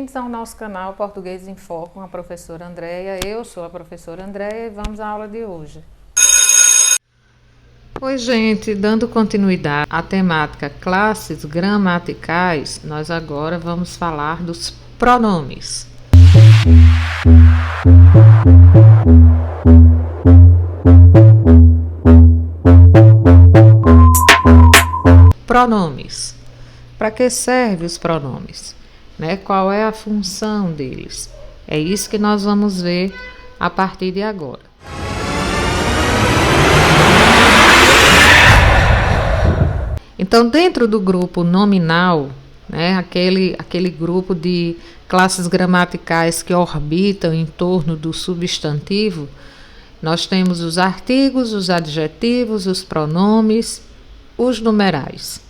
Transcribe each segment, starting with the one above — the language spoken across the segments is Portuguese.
bem-vindos ao nosso canal Português em Foco com a professora Andréia. Eu sou a professora Andréia e vamos à aula de hoje. Oi, gente, dando continuidade à temática classes gramaticais, nós agora vamos falar dos pronomes. Pronomes. Para que servem os pronomes? Qual é a função deles? É isso que nós vamos ver a partir de agora. Então, dentro do grupo nominal, aquele grupo de classes gramaticais que orbitam em torno do substantivo, nós temos os artigos, os adjetivos, os pronomes, os numerais.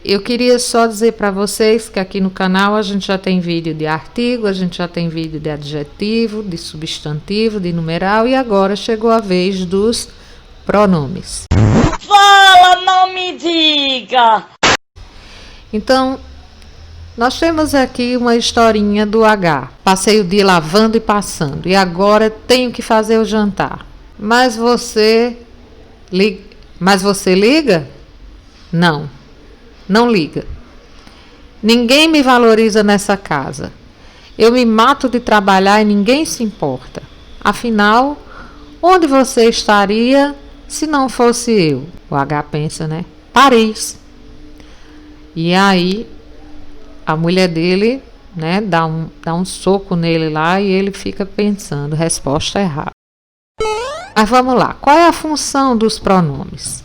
Eu queria só dizer para vocês que aqui no canal a gente já tem vídeo de artigo, a gente já tem vídeo de adjetivo, de substantivo, de numeral, e agora chegou a vez dos pronomes. Fala, não me diga! Então, nós temos aqui uma historinha do H. Passei o dia lavando e passando, e agora tenho que fazer o jantar. Mas você liga? Não liga. Ninguém me valoriza nessa casa. Eu me mato de trabalhar e ninguém se importa. Afinal, onde você estaria se não fosse eu? O H pensa, Paris. E aí, a mulher dele, dá um soco nele lá e ele fica pensando, resposta errada. Mas vamos lá, qual é a função dos pronomes?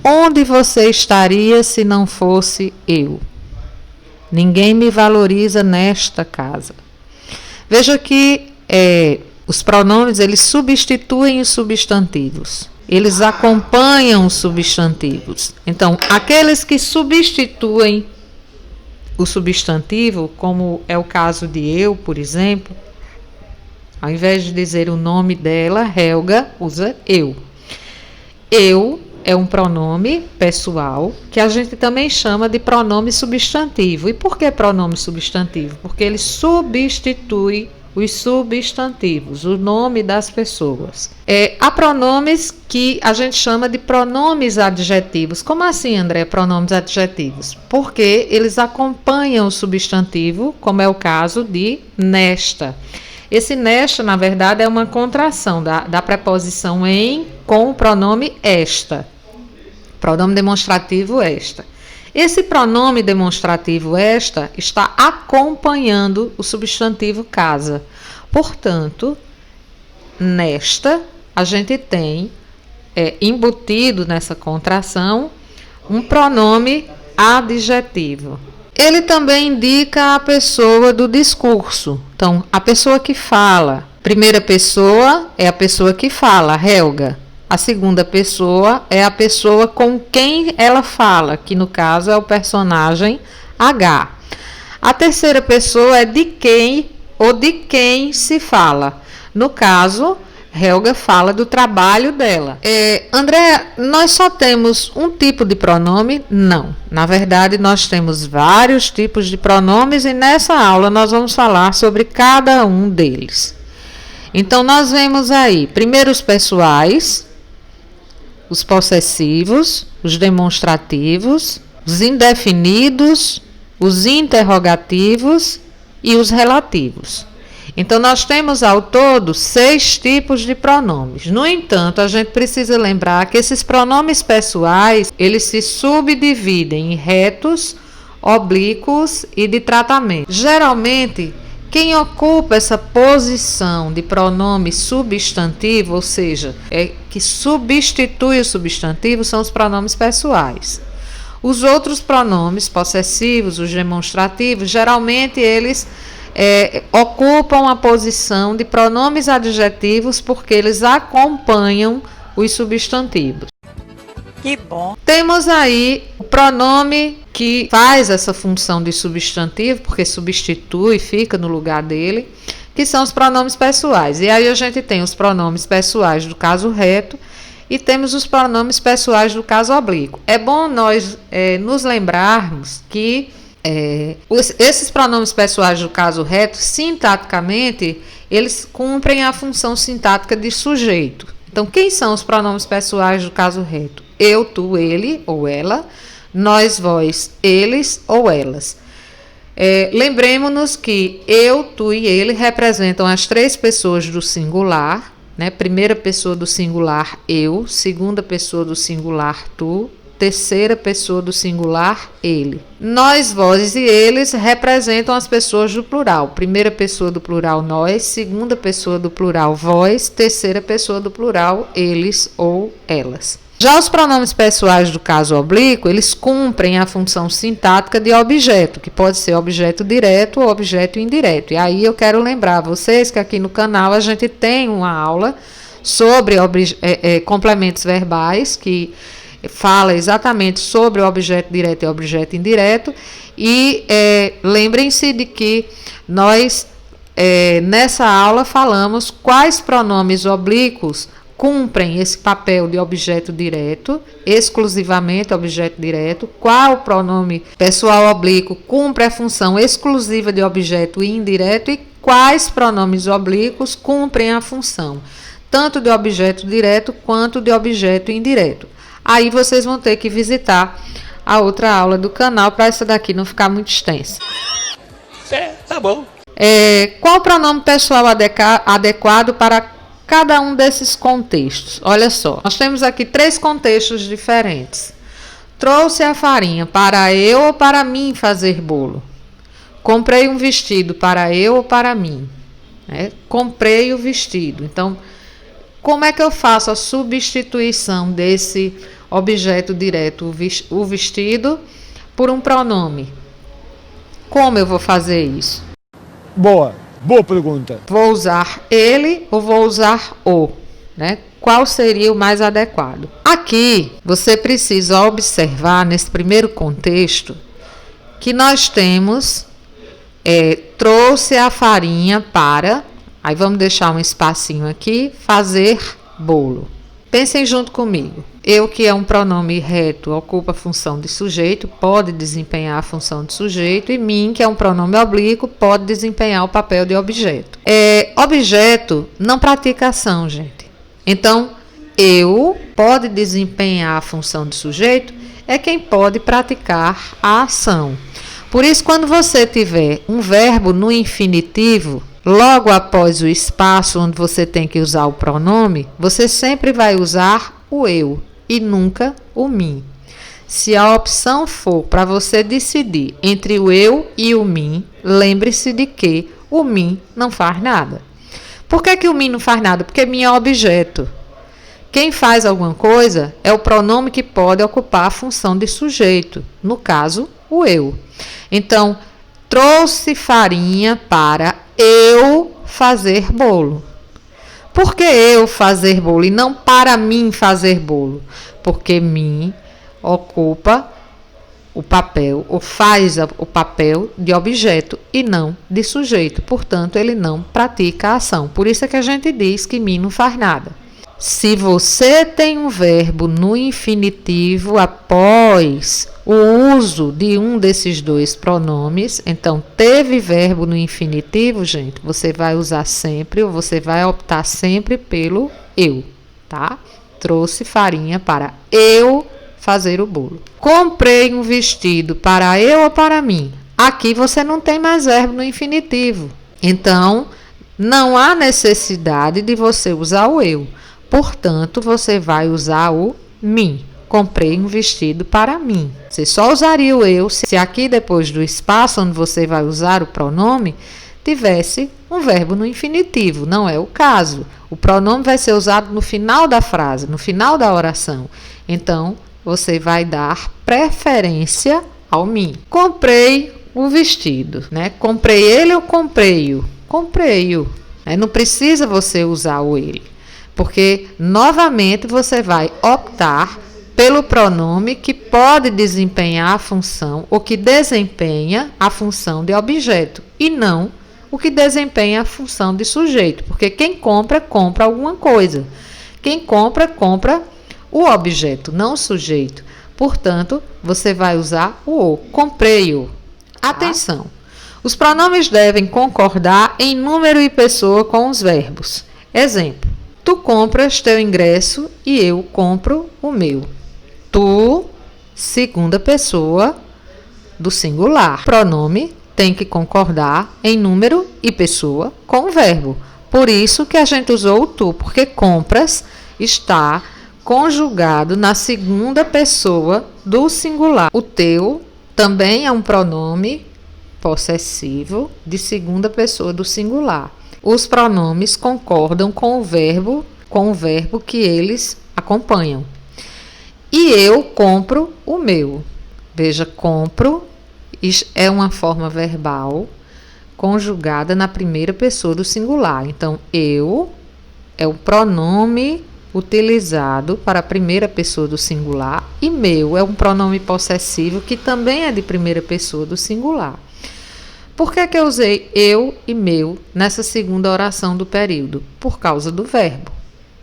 Onde você estaria se não fosse eu? Ninguém me valoriza nesta casa. Veja que os pronomes, eles substituem os substantivos. Eles acompanham os substantivos. Então, aqueles que substituem o substantivo, como é o caso de eu, por exemplo, ao invés de dizer o nome dela, Helga usa eu. Eu é um pronome pessoal que a gente também chama de pronome substantivo. E por que pronome substantivo? Porque ele substitui os substantivos, o nome das pessoas. Há pronomes que a gente chama de pronomes adjetivos. Como assim, André, pronomes adjetivos? Porque eles acompanham o substantivo, como é o caso de nesta. Esse nesta, na verdade, é uma contração da preposição em com o pronome esta. Pronome demonstrativo esta. Esse pronome demonstrativo esta está acompanhando o substantivo casa. Portanto, nesta, a gente tem embutido nessa contração um pronome adjetivo. Ele também indica a pessoa do discurso. Então, a pessoa que fala. Primeira pessoa é a pessoa que fala, Helga. A segunda pessoa é a pessoa com quem ela fala, que no caso é o personagem H. A terceira pessoa é de quem ou de quem se fala. No caso, Helga fala do trabalho dela. André, nós só temos um tipo de pronome? Não. Na verdade, nós temos vários tipos de pronomes e nessa aula nós vamos falar sobre cada um deles. Então, nós vemos aí, primeiro os pessoais, os possessivos, os demonstrativos, os indefinidos, os interrogativos e os relativos. Então, nós temos ao todo 6 tipos de pronomes. No entanto, a gente precisa lembrar que esses pronomes pessoais, eles se subdividem em retos, oblíquos e de tratamento. Geralmente, quem ocupa essa posição de pronome substantivo, ou seja, que substitui o substantivo, são os pronomes pessoais. Os outros pronomes possessivos, os demonstrativos, geralmente eles ocupam a posição de pronomes adjetivos porque eles acompanham os substantivos. Que bom! Temos aí o pronome que faz essa função de substantivo, porque substitui, fica no lugar dele, que são os pronomes pessoais. E aí a gente tem os pronomes pessoais do caso reto e temos os pronomes pessoais do caso oblíquo. É bom nós nos lembrarmos que Esses pronomes pessoais do caso reto, sintaticamente, eles cumprem a função sintática de sujeito. Então, quem são os pronomes pessoais do caso reto? Eu, tu, ele ou ela, nós, vós, eles ou elas. Lembremos-nos que eu, tu e ele representam as três pessoas do singular, né? Primeira pessoa do singular, eu, segunda pessoa do singular, tu, terceira pessoa do singular, ele. Nós, vós e eles representam as pessoas do plural. Primeira pessoa do plural, nós, segunda pessoa do plural, vós, terceira pessoa do plural, eles ou elas. Já os pronomes pessoais do caso oblíquo, eles cumprem a função sintática de objeto, que pode ser objeto direto ou objeto indireto. E aí eu quero lembrar vocês que aqui no canal a gente tem uma aula sobre complementos verbais, que fala exatamente sobre o objeto direto e o objeto indireto. E lembrem-se de que nós, nessa aula, falamos quais pronomes oblíquos cumprem esse papel de objeto direto, exclusivamente objeto direto, qual pronome pessoal oblíquo cumpre a função exclusiva de objeto indireto e quais pronomes oblíquos cumprem a função tanto de objeto direto quanto de objeto indireto. Aí vocês vão ter que visitar a outra aula do canal para essa daqui não ficar muito extensa. Tá bom. Qual o pronome pessoal adequado para cada um desses contextos? Olha só, nós temos aqui 3 contextos diferentes. Trouxe a farinha para eu ou para mim fazer bolo. Comprei um vestido para eu ou para mim. Comprei o vestido. Então, como é que eu faço a substituição desse objeto direto, o vestido, por um pronome? Como eu vou fazer isso? Boa pergunta. Vou usar ele ou vou usar o, né? Qual seria o mais adequado? Aqui, você precisa observar, nesse primeiro contexto, que nós temos, trouxe a farinha para, aí vamos deixar um espacinho aqui, fazer bolo. Pensem junto comigo. Eu, que é um pronome reto, ocupa a função de sujeito, pode desempenhar a função de sujeito, e mim, que é um pronome oblíquo, pode desempenhar o papel de objeto. Objeto não pratica ação, gente. Então, eu pode desempenhar a função de sujeito, é quem pode praticar a ação. Por isso, quando você tiver um verbo no infinitivo, logo após o espaço onde você tem que usar o pronome, você sempre vai usar o eu e nunca o mim. Se a opção for para você decidir entre o eu e o mim, lembre-se de que o mim não faz nada. Por que o mim não faz nada? Porque mim é objeto. Quem faz alguma coisa é o pronome que pode ocupar a função de sujeito, no caso, o eu. Então, trouxe farinha para eu fazer bolo. Por que eu fazer bolo e não para mim fazer bolo? Porque mim ocupa o papel, ou faz o papel de objeto e não de sujeito. Portanto, ele não pratica a ação. Por isso é que a gente diz que mim não faz nada. Se você tem um verbo no infinitivo após o uso de um desses 2 pronomes, então teve verbo no infinitivo, gente, você vai usar sempre, ou você vai optar sempre pelo eu, tá? Trouxe farinha para eu fazer o bolo. Comprei um vestido para eu ou para mim. Aqui você não tem mais verbo no infinitivo. Então, não há necessidade de você usar o eu. Portanto, você vai usar o mim. Comprei um vestido para mim. Você só usaria o eu se aqui depois do espaço onde você vai usar o pronome tivesse um verbo no infinitivo. Não é o caso. O pronome vai ser usado no final da frase, no final da oração. Então, você vai dar preferência ao mim. Comprei o vestido, né? Comprei ele ou comprei-o? Comprei-o. Não precisa você usar o ele. Porque, novamente, você vai optar pelo pronome que pode desempenhar a função, ou que desempenha a função de objeto, e não o que desempenha a função de sujeito. Porque quem compra, compra alguma coisa. Quem compra, compra o objeto, não o sujeito. Portanto, você vai usar o. Comprei-o. Atenção! Os pronomes devem concordar em número e pessoa com os verbos. Exemplo: tu compras teu ingresso e eu compro o meu. Tu, segunda pessoa do singular. Pronome tem que concordar em número e pessoa com o verbo. Por isso que a gente usou o tu, porque compras está conjugado na segunda pessoa do singular. O teu também é um pronome possessivo de segunda pessoa do singular. Os pronomes concordam com o verbo que eles acompanham. E eu compro o meu. Veja, compro é uma forma verbal conjugada na primeira pessoa do singular. Então, eu é o pronome utilizado para a primeira pessoa do singular e meu é um pronome possessivo que também é de primeira pessoa do singular. Por que eu usei eu e meu nessa segunda oração do período? Por causa do verbo.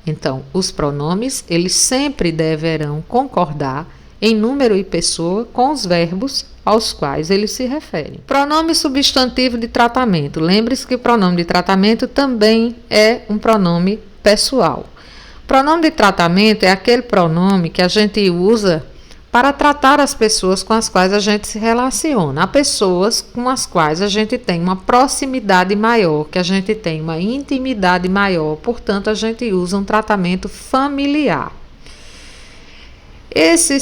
Então, os pronomes, eles sempre deverão concordar em número e pessoa com os verbos aos quais eles se referem. Pronome substantivo de tratamento. Lembre-se que o pronome de tratamento também é um pronome pessoal. Pronome de tratamento é aquele pronome que a gente usa para tratar as pessoas com as quais a gente se relaciona. Há pessoas com as quais a gente tem uma proximidade maior, que a gente tem uma intimidade maior, portanto, a gente usa um tratamento familiar. Esse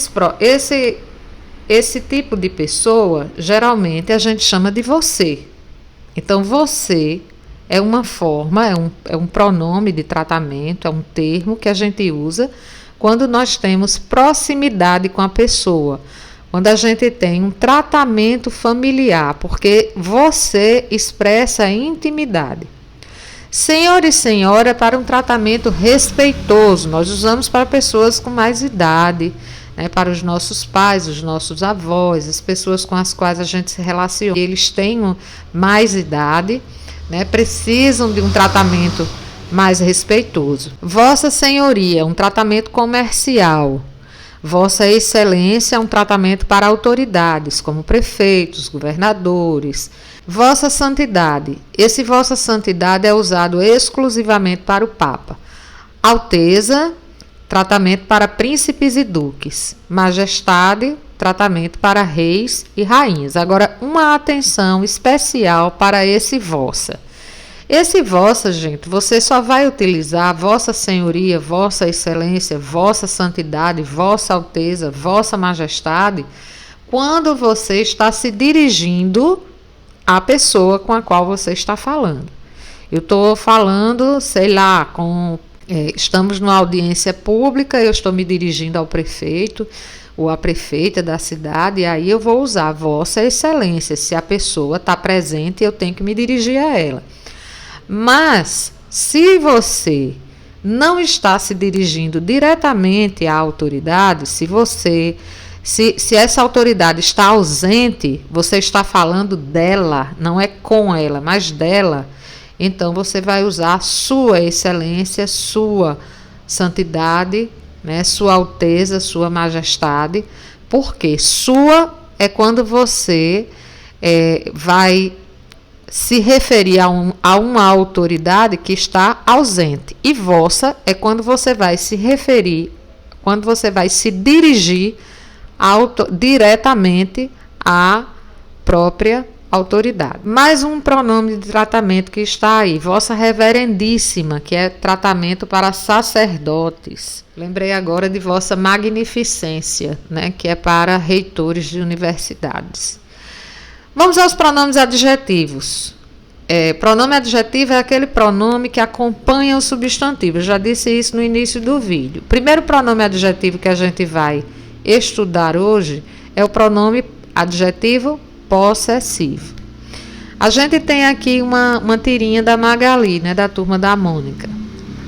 tipo de pessoa, geralmente, a gente chama de você. Então, você é uma forma, é um pronome de tratamento, é um termo que a gente usa quando nós temos proximidade com a pessoa, quando a gente tem um tratamento familiar, porque você expressa intimidade. Senhor e senhora para um tratamento respeitoso, nós usamos para pessoas com mais idade, né, para os nossos pais, os nossos avós, as pessoas com as quais a gente se relaciona. Eles têm mais idade, né, precisam de um tratamento mais respeitoso. Vossa Senhoria, um tratamento comercial. Vossa Excelência, um tratamento para autoridades, como prefeitos, governadores. Vossa Santidade, esse Vossa Santidade é usado exclusivamente para o Papa. Alteza, tratamento para príncipes e duques. Majestade, tratamento para reis e rainhas. Agora, uma atenção especial para esse vossa. Esse vossa, gente, você só vai utilizar Vossa Senhoria, Vossa Excelência, Vossa Santidade, Vossa Alteza, Vossa Majestade, quando você está se dirigindo à pessoa com a qual você está falando. Eu estou falando, sei lá, estamos numa audiência pública, eu estou me dirigindo ao prefeito ou à prefeita da cidade, e aí eu vou usar Vossa Excelência. Se a pessoa está presente, eu tenho que me dirigir a ela. Mas, se você não está se dirigindo diretamente à autoridade, se essa autoridade está ausente, você está falando dela, não é com ela, mas dela, então você vai usar Sua Excelência, Sua Santidade, né, Sua Alteza, Sua Majestade, porque sua é quando você vai se referir a uma autoridade que está ausente. E vossa é quando você vai se referir, quando você vai se dirigir diretamente à própria autoridade. Mais um pronome de tratamento que está aí, Vossa Reverendíssima, que é tratamento para sacerdotes. Lembrei agora de Vossa Magnificência, né, que é para reitores de universidades. Vamos aos pronomes adjetivos. Pronome adjetivo é aquele pronome que acompanha o substantivo. Eu já disse isso no início do vídeo. O primeiro pronome adjetivo que a gente vai estudar hoje é o pronome adjetivo possessivo. A gente tem aqui uma tirinha da Magali, né, da turma da Mônica.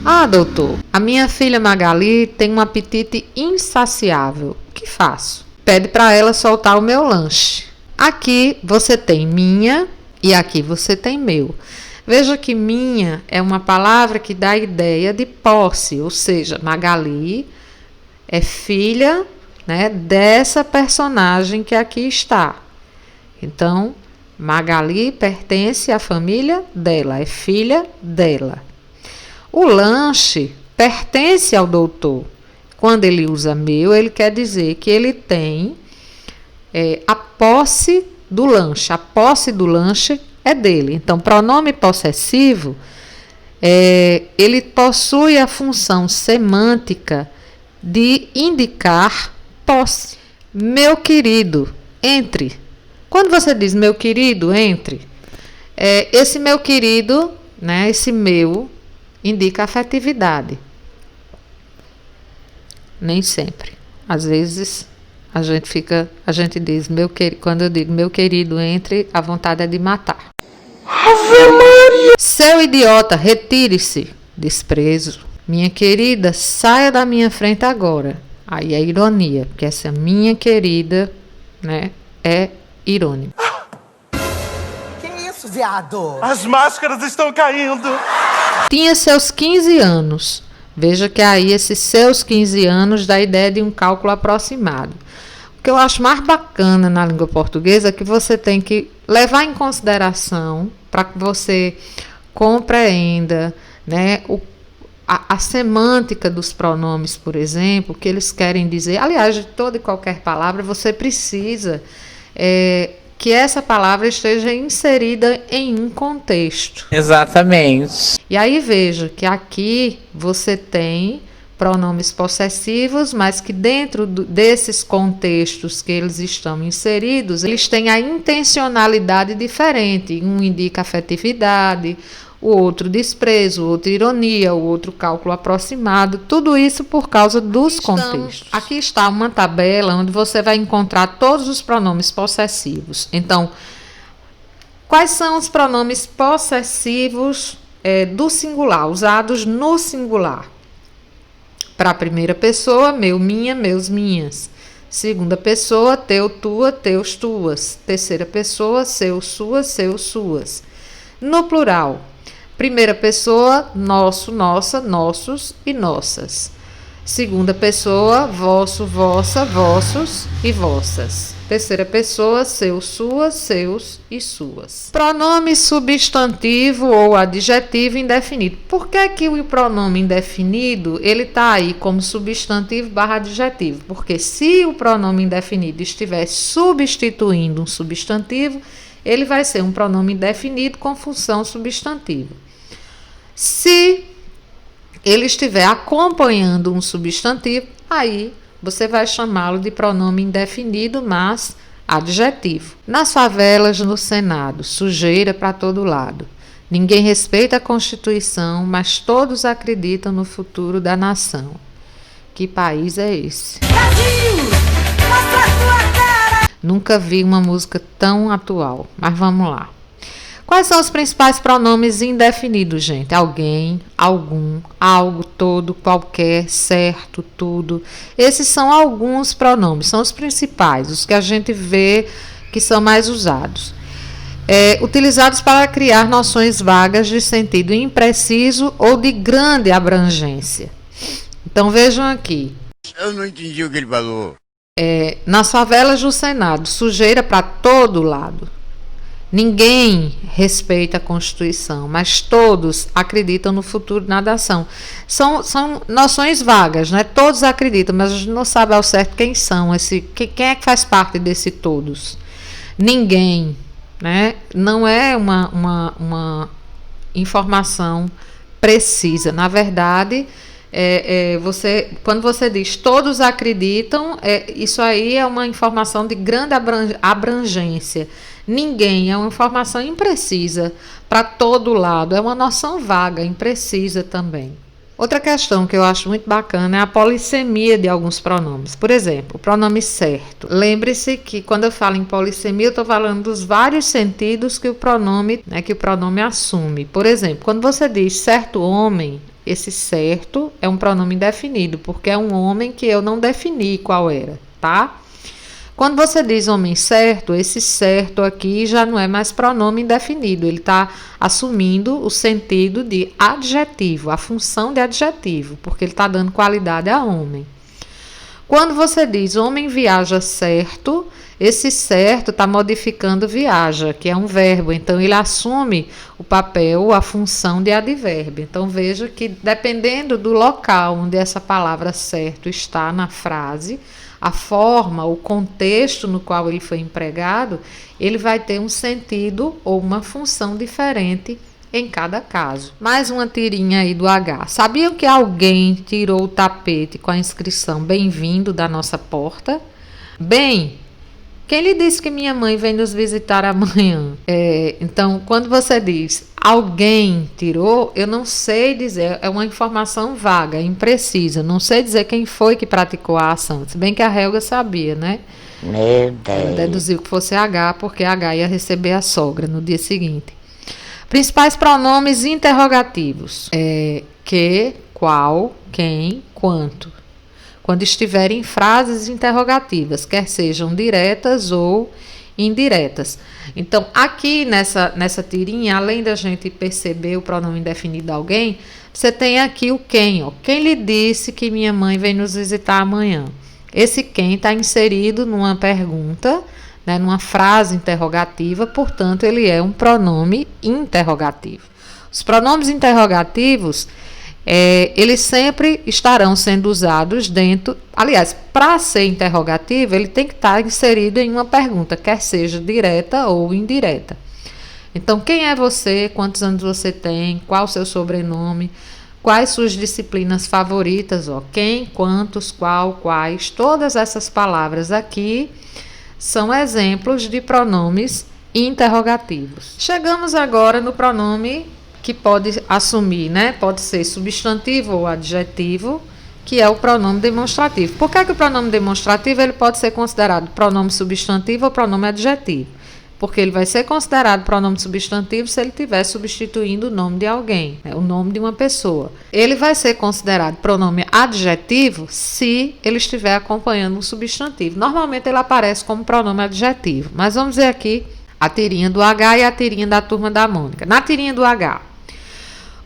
Ah, doutor, a minha filha Magali tem um apetite insaciável. O que faço? Pede para ela soltar o meu lanche. Aqui você tem minha e aqui você tem meu. Veja que minha é uma palavra que dá a ideia de posse, ou seja, Magali é filha, né, dessa personagem que aqui está. Então, Magali pertence à família dela, é filha dela. O lanche pertence ao doutor. Quando ele usa meu, ele quer dizer que ele tem a posse do lanche. A posse do lanche é dele. Então, pronome possessivo, ele possui a função semântica de indicar posse. Meu querido, entre. Quando você diz meu querido, entre, esse meu querido, né, esse meu, indica afetividade. Nem sempre. Às vezes a gente diz quando eu digo meu querido, entre, a vontade é de matar. Ave Maria! Seu idiota, retire-se. Desprezo. Minha querida, saia da minha frente agora. Aí é ironia, porque essa minha querida, né, é irônico. Que isso, viado? As máscaras estão caindo. Tinha seus 15 anos. Veja que aí esses seus 15 anos dá a ideia de um cálculo aproximado. O que eu acho mais bacana na língua portuguesa é que você tem que levar em consideração para que você compreenda, né, a semântica dos pronomes, por exemplo, que eles querem dizer. Aliás, de toda e qualquer palavra, você precisa que essa palavra esteja inserida em um contexto. Exatamente. E aí veja que aqui você tem pronomes possessivos, mas que dentro desses contextos que eles estão inseridos, eles têm a intencionalidade diferente. Um indica afetividade, o outro desprezo, o outro ironia, o outro cálculo aproximado, tudo isso por causa dos contextos. Aqui está uma tabela onde você vai encontrar todos os pronomes possessivos. Então, quais são os pronomes possessivos do singular, usados no singular? Para a primeira pessoa, meu, minha, meus, minhas. Segunda pessoa, teu, tua, teus, tuas. Terceira pessoa, seu, suas, seus, suas. No plural, primeira pessoa, nosso, nossa, nossos e nossas. Segunda pessoa, vosso, vossa, vossos e vossas. Terceira pessoa, seu, suas, seus e suas. Pronome substantivo ou adjetivo indefinido. Por que o pronome indefinido ele está aí como substantivo / adjetivo? Porque se o pronome indefinido estiver substituindo um substantivo, ele vai ser um pronome indefinido com função substantiva. Se ele estiver acompanhando um substantivo, aí você vai chamá-lo de pronome indefinido, mas adjetivo. Nas favelas, no Senado, sujeira para todo lado. Ninguém respeita a Constituição, mas todos acreditam no futuro da nação. Que país é esse? Brasil! Mostra a tua cara! Nunca vi uma música tão atual, mas vamos lá. Quais são os principais pronomes indefinidos, gente? Alguém, algum, algo, todo, qualquer, certo, tudo. Esses são alguns pronomes, são os principais, os que a gente vê que são mais usados. Utilizados para criar noções vagas de sentido impreciso ou de grande abrangência. Então vejam aqui. Eu não entendi o que ele falou. Nas favelas do Senado, sujeira para todo lado. Ninguém respeita a Constituição, mas todos acreditam no futuro da nação. São noções vagas, né? Todos acreditam, mas a gente não sabe ao certo quem são. Quem é que faz parte desse todos? Ninguém, né? Não é uma informação precisa. Na verdade, quando você diz todos acreditam, isso aí é uma informação de grande abrangência. Ninguém é uma informação imprecisa para todo lado, é uma noção vaga, imprecisa também. Outra questão que eu acho muito bacana é a polissemia de alguns pronomes. Por exemplo, o pronome certo. Lembre-se que quando eu falo em polissemia, eu estou falando dos vários sentidos que o pronome assume. Por exemplo, quando você diz certo homem, esse certo é um pronome indefinido, porque é um homem que eu não defini qual era, tá? Quando você diz homem certo, esse certo aqui já não é mais pronome indefinido, ele está assumindo o sentido de adjetivo, a função de adjetivo, porque ele está dando qualidade a homem. Quando você diz homem viaja certo, Esse certo está modificando viaja, que é um verbo, então ele assume o papel, a função de advérbio. Então veja que dependendo do local onde essa palavra certo está na frase, a forma, o contexto no qual ele foi empregado, ele vai ter um sentido ou uma função diferente em cada caso. Mais uma tirinha aí do H. Sabiam que alguém tirou o tapete com a inscrição "Bem-vindo" da nossa porta? Bem, quem lhe disse que minha mãe vem nos visitar amanhã? Então, quando você diz alguém tirou, eu não sei dizer, é uma informação vaga, imprecisa. Não sei dizer quem foi que praticou a ação. Se bem que a Helga sabia, né? Meu Deus. Ela deduziu que fosse H, porque H ia receber a sogra no dia seguinte. Principais pronomes interrogativos. Que, qual, quem, quanto. Quando estiverem em frases interrogativas, quer sejam diretas ou indiretas. Então, aqui nessa tirinha, além da gente perceber o pronome indefinido de alguém, você tem aqui o quem. Ó. Quem lhe disse que minha mãe vem nos visitar amanhã? Esse quem está inserido numa pergunta, né, numa frase interrogativa, portanto, ele é um pronome interrogativo. Os pronomes interrogativos, eles sempre estarão sendo usados dentro... Aliás, para ser interrogativo, ele tem que estar inserido em uma pergunta, quer seja direta ou indireta. Então, quem é você? Quantos anos você tem? Qual o seu sobrenome? Quais suas disciplinas favoritas? Quem, quantos, qual, quais. Todas essas palavras aqui são exemplos de pronomes interrogativos. Chegamos agora no pronome que pode assumir, né? Pode ser substantivo ou adjetivo, que é o pronome demonstrativo. Por que o pronome demonstrativo ele pode ser considerado pronome substantivo ou pronome adjetivo? Porque ele vai ser considerado pronome substantivo se ele estiver substituindo o nome de alguém, né? O nome de uma pessoa. Ele vai ser considerado pronome adjetivo se ele estiver acompanhando um substantivo. Normalmente ele aparece como pronome adjetivo, mas vamos ver aqui a tirinha do H e a tirinha da Turma da Mônica. Na tirinha do H,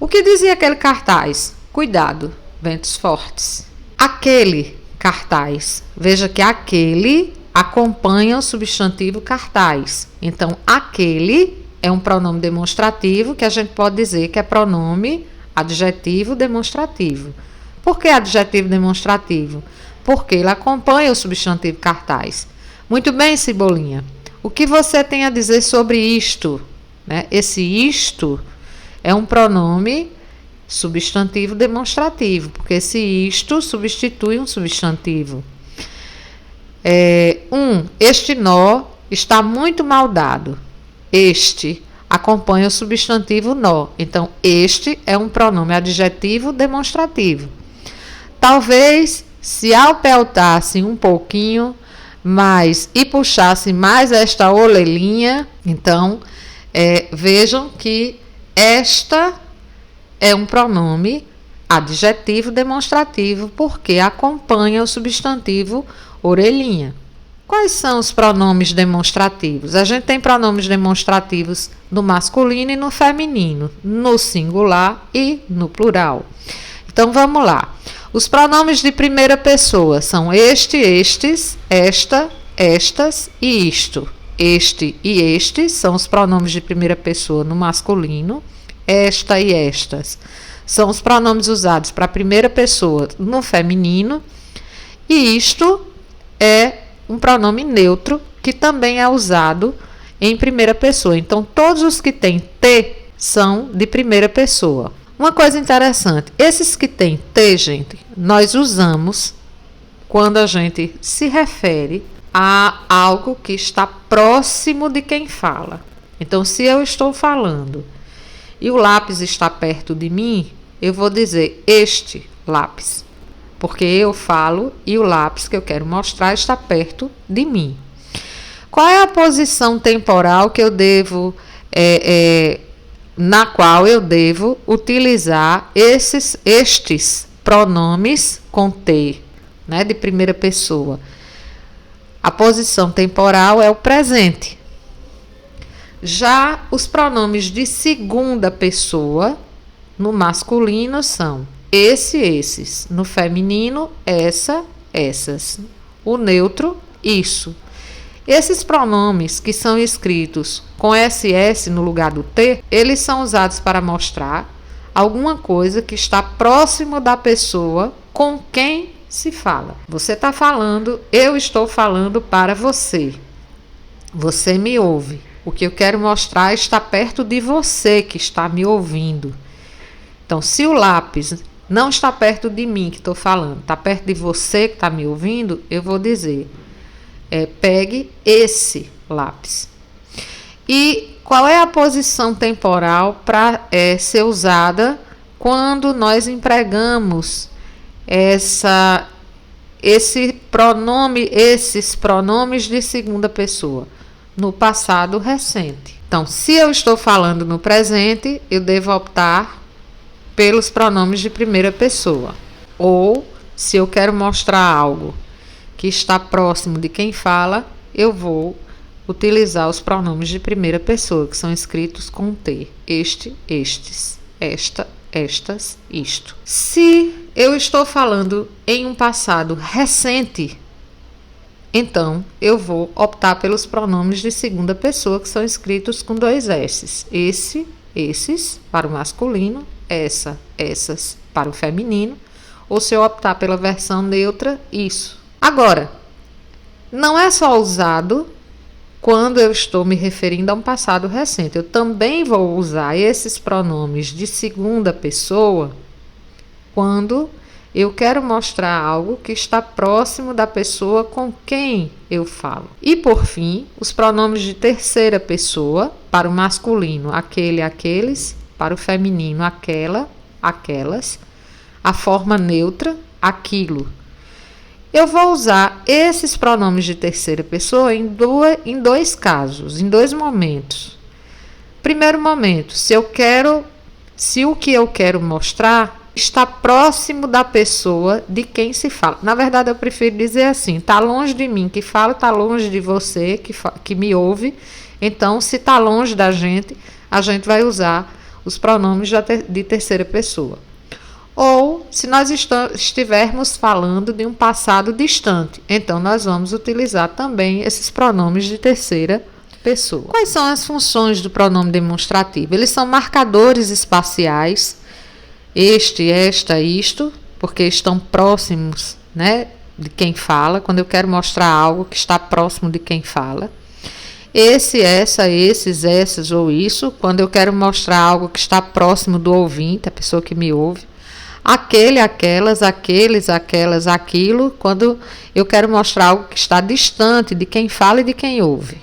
o que dizia aquele cartaz? Cuidado, ventos fortes. Aquele cartaz. Veja que aquele acompanha o substantivo cartaz. Então, aquele é um pronome demonstrativo que a gente pode dizer que é pronome adjetivo demonstrativo. Por que adjetivo demonstrativo? Porque ele acompanha o substantivo cartaz. Muito bem, Cebolinha. O que você tem a dizer sobre isto? Né? Esse isto é um pronome substantivo demonstrativo, porque esse isto substitui um substantivo. Este nó está muito mal dado. Este acompanha o substantivo nó. Então, este é um pronome adjetivo demonstrativo. Talvez, se alpeutasse um pouquinho mais e puxasse mais esta orelhinha, então, vejam que esta é um pronome adjetivo demonstrativo, porque acompanha o substantivo orelhinha. Quais são os pronomes demonstrativos? A gente tem pronomes demonstrativos no masculino e no feminino, no singular e no plural. Então, vamos lá. Os pronomes de primeira pessoa são este, estes, esta, estas e isto. Este e estes são os pronomes de primeira pessoa no masculino. Esta e estas são os pronomes usados para a primeira pessoa no feminino. E isto é um pronome neutro que também é usado em primeira pessoa. Então, todos os que têm T são de primeira pessoa. Uma coisa interessante, esses que têm T, gente, nós usamos quando a gente se refere a algo que está próximo de quem fala. Então, se eu estou falando e o lápis está perto de mim, eu vou dizer este lápis, porque eu falo e o lápis que eu quero mostrar está perto de mim. Qual é a posição temporal que eu devo, na qual eu devo utilizar estes pronomes com T, né, de primeira pessoa? A posição temporal é o presente. Já os pronomes de segunda pessoa, no masculino, são esse, esses. No feminino, essa, essas. O neutro, isso. Esses pronomes que são escritos com SS no lugar do T, eles são usados para mostrar alguma coisa que está próximo da pessoa com quem se fala. Você está falando, eu estou falando para você. Você me ouve. O que eu quero mostrar está perto de você que está me ouvindo. Então, se o lápis não está perto de mim que estou falando, está perto de você que está me ouvindo, eu vou dizer, pegue esse lápis. E qual é a posição temporal para ser usada quando nós empregamos esses pronomes de segunda pessoa? No passado recente. Então, se eu estou falando no presente, eu devo optar pelos pronomes de primeira pessoa. Ou, se eu quero mostrar algo que está próximo de quem fala, eu vou utilizar os pronomes de primeira pessoa, que são escritos com T. Este, estes, esta, estas, isto. Se eu estou falando em um passado recente, então eu vou optar pelos pronomes de segunda pessoa, que são escritos com 2 S's. Esse, esses, para o masculino, essa, essas, para o feminino, ou se eu optar pela versão neutra, isso. Agora, não é só usado quando eu estou me referindo a um passado recente. Eu também vou usar esses pronomes de segunda pessoa quando eu quero mostrar algo que está próximo da pessoa com quem eu falo. E, por fim, os pronomes de terceira pessoa, para o masculino, aquele, aqueles, para o feminino, aquela, aquelas, a forma neutra, aquilo. Eu vou usar esses pronomes de terceira pessoa em dois casos, em 2 momentos. Primeiro momento, se o que eu quero mostrar está próximo da pessoa de quem se fala. Na verdade, eu prefiro dizer assim, está longe de mim que fala, está longe de você que me ouve. Então, se está longe da gente, a gente vai usar os pronomes de terceira pessoa. Ou, se nós estivermos falando de um passado distante, então nós vamos utilizar também esses pronomes de terceira pessoa. Quais são as funções do pronome demonstrativo? Eles são marcadores espaciais, este, esta, isto, porque estão próximos, né, de quem fala, quando eu quero mostrar algo que está próximo de quem fala. Esse, essa, esses, essas ou isso, quando eu quero mostrar algo que está próximo do ouvinte, a pessoa que me ouve. Aquele, aquelas, aqueles, aquelas, aquilo, quando eu quero mostrar algo que está distante de quem fala e de quem ouve.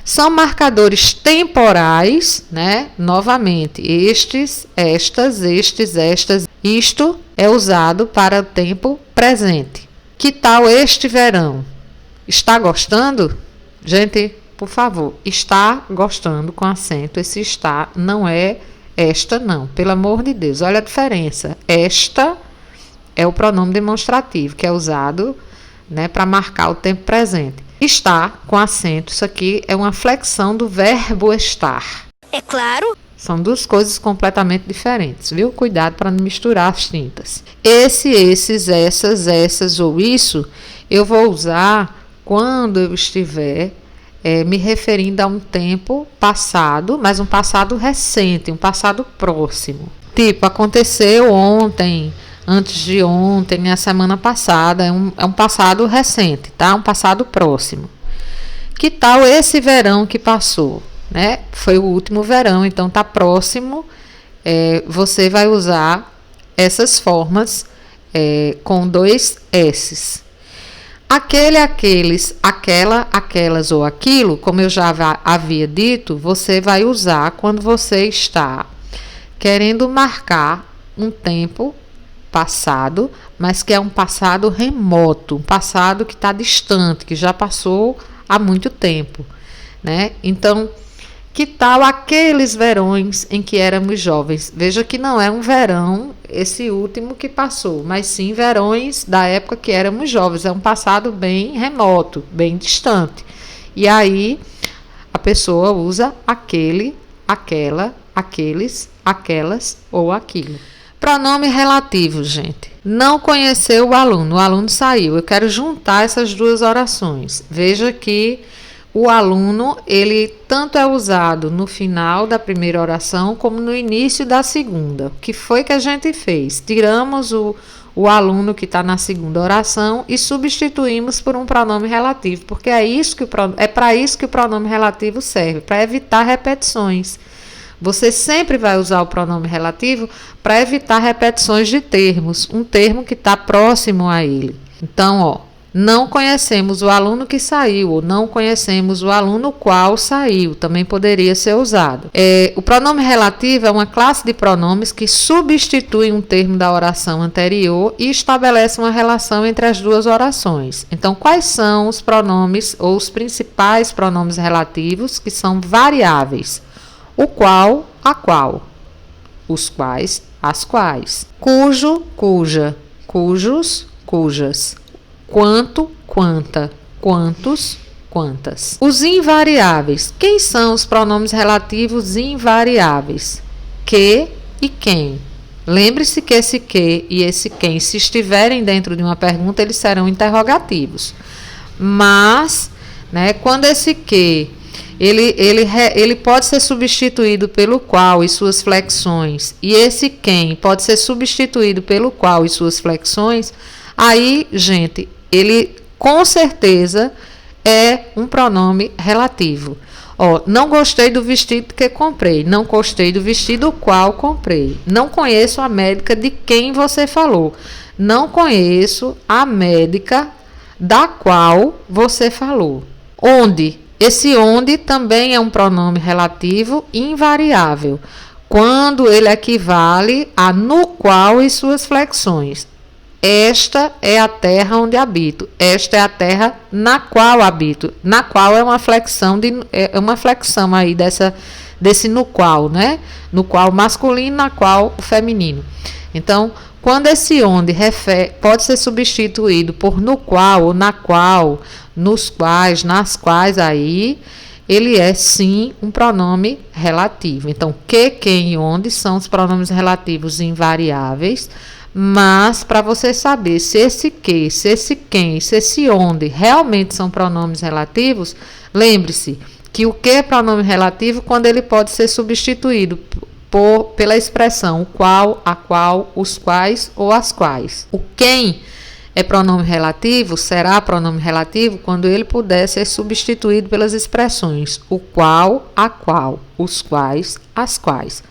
São marcadores temporais, né? Novamente, estes, estas, estes, estas. Isto é usado para o tempo presente. Que tal este verão? Está gostando? Gente, por favor, está gostando com acento. Esse está não é esta, não. Pelo amor de Deus, olha a diferença. Esta é o pronome demonstrativo, que é usado, né, para marcar o tempo presente. Está com acento, isso aqui é uma flexão do verbo estar. É claro. São 2 coisas completamente diferentes, viu? Cuidado para não misturar as tintas. Esse, esses, essas ou isso, eu vou usar quando eu estiver me referindo a um tempo passado, mas um passado recente, um passado próximo. Tipo, aconteceu ontem, antes de ontem, na semana passada, é um passado recente, tá? Um passado próximo. Que tal esse verão que passou, né? Foi o último verão, então está próximo. Você vai usar essas formas com 2 S's. Aquele, aqueles, aquela, aquelas ou aquilo, como eu já havia dito, você vai usar quando você está querendo marcar um tempo passado, mas que é um passado remoto, um passado que está distante, que já passou há muito tempo, né? Então, que tal aqueles verões em que éramos jovens? Veja que não é um verão, esse último que passou, mas sim verões da época que éramos jovens. É um passado bem remoto, bem distante. E aí, a pessoa usa aquele, aquela, aqueles, aquelas ou aquilo. Pronome relativo, gente. Não conheceu o aluno saiu. Eu quero juntar essas duas orações. Veja que o aluno, ele tanto é usado no final da primeira oração como no início da segunda. O que foi que a gente fez? Tiramos o aluno que está na segunda oração e substituímos por um pronome relativo, porque é para isso que o pronome relativo serve, para evitar repetições. Você sempre vai usar o pronome relativo para evitar repetições de termos, um termo que está próximo a ele. Então, não conhecemos o aluno que saiu, ou não conhecemos o aluno qual saiu, também poderia ser usado. O pronome relativo é uma classe de pronomes que substitui um termo da oração anterior e estabelece uma relação entre as duas orações. Então, quais são os pronomes ou os principais pronomes relativos que são variáveis? O qual, a qual, os quais, as quais, cujo, cuja, cujos, cujas, quanto, quanta, quantos, quantas. Os invariáveis. Quem são os pronomes relativos invariáveis? Que e quem. Lembre-se que esse que e esse quem, se estiverem dentro de uma pergunta, eles serão interrogativos. Mas, quando esse que ele pode ser substituído pelo qual e suas flexões, e esse quem pode ser substituído pelo qual e suas flexões, aí, gente, ele com certeza é um pronome relativo. Não gostei do vestido que comprei, não gostei do vestido qual comprei, não conheço a médica de quem você falou, não conheço a médica da qual você falou. Onde? Esse onde também é um pronome relativo invariável, quando ele equivale a no qual e suas flexões. Esta é a terra onde habito. Esta é a terra na qual habito. Na qual é uma flexão aí desse no qual, No qual masculino, na qual o feminino. Então, quando esse onde pode ser substituído por no qual ou na qual, nos quais, nas quais, aí ele é sim um pronome relativo. Então, que, quem e onde são os pronomes relativos invariáveis, mas para você saber se esse que, se esse quem, se esse onde realmente são pronomes relativos, lembre-se que o que é pronome relativo quando ele pode ser substituído pela expressão o qual, a qual, os quais ou as quais. O quem é pronome relativo, será pronome relativo quando ele puder ser substituído pelas expressões o qual, a qual, os quais, as quais.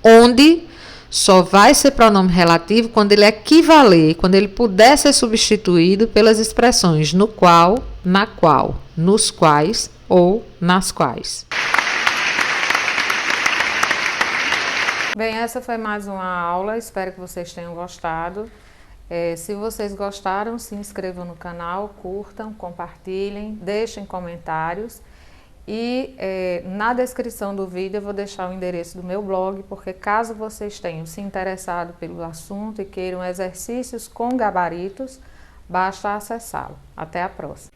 Onde só vai ser pronome relativo quando ele equivaler, quando ele puder ser substituído pelas expressões no qual, na qual, nos quais ou nas quais. Bem, essa foi mais uma aula, espero que vocês tenham gostado. Se vocês gostaram, se inscrevam no canal, curtam, compartilhem, deixem comentários. E na descrição do vídeo eu vou deixar o endereço do meu blog, porque caso vocês tenham se interessado pelo assunto e queiram exercícios com gabaritos, basta acessá-lo. Até a próxima!